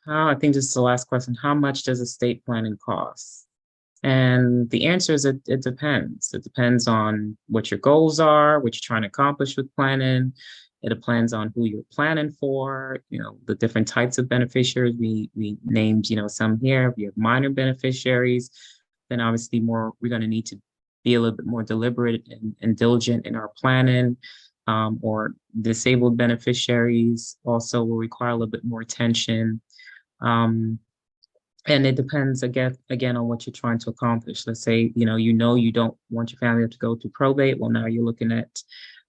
I think this is the last question. How much does estate planning cost? And the answer is it depends. It depends on what your goals are, what you're trying to accomplish with planning. It depends on who you're planning for, the different types of beneficiaries. We named, some here. If you have minor beneficiaries, then obviously we're going to need to be a little bit more deliberate and diligent in our planning. Or disabled beneficiaries also will require a little bit more attention. Um, and it depends again on what you're trying to accomplish. Let's say, you don't want your family to go through probate. Well, now you're looking at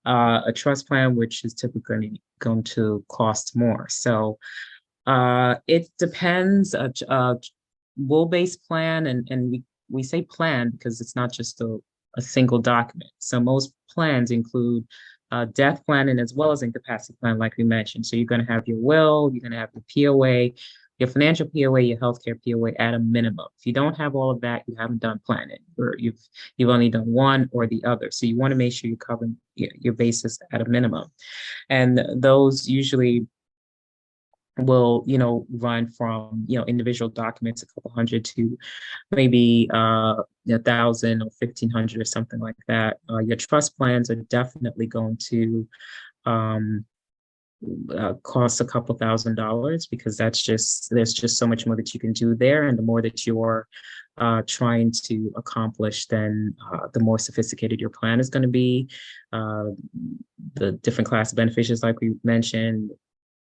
a trust plan, which is typically going to cost more. So it depends. Will-based plan, and we say plan because it's not just a single document. So most plans include death planning as well as incapacity plan, like we mentioned. So you're going to have your will, you're going to have your POA, your financial POA, your healthcare POA at a minimum. If you don't have all of that, you haven't done planning, or you've only done one or the other. So you want to make sure you're covering your basis at a minimum. And those usually will, run from, individual documents, a couple hundred to maybe 1,000 or 1,500 or something like that. Your trust plans are definitely going to um, cost a couple $1,000 because there's just so much more that you can do there, and the more that you're trying to accomplish, then the more sophisticated your plan is going to be. Uh, the different class of beneficiaries, like we mentioned,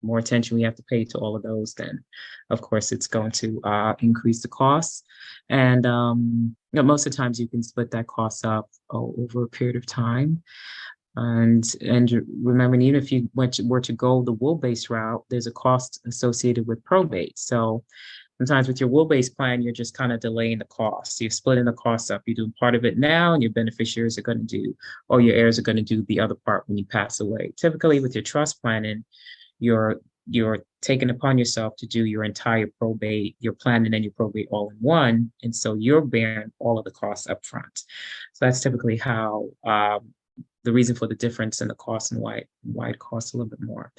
more attention we have to pay to all of those, then of course it's going to increase the costs. And most of the times you can split that cost up over a period of time. And remember, even if you were to go the will-based route, there's a cost associated with probate. So sometimes with your will-based plan, you're just kind of delaying the cost. You're splitting the costs up. You're doing part of it now, and your beneficiaries are going to do, or your heirs are going to do the other part when you pass away. Typically, with your trust planning, you're taking upon yourself to do your entire probate, your planning and your probate all in one, and so you're bearing all of the costs up front. So that's typically how the reason for the difference in the cost and why it costs a little bit more.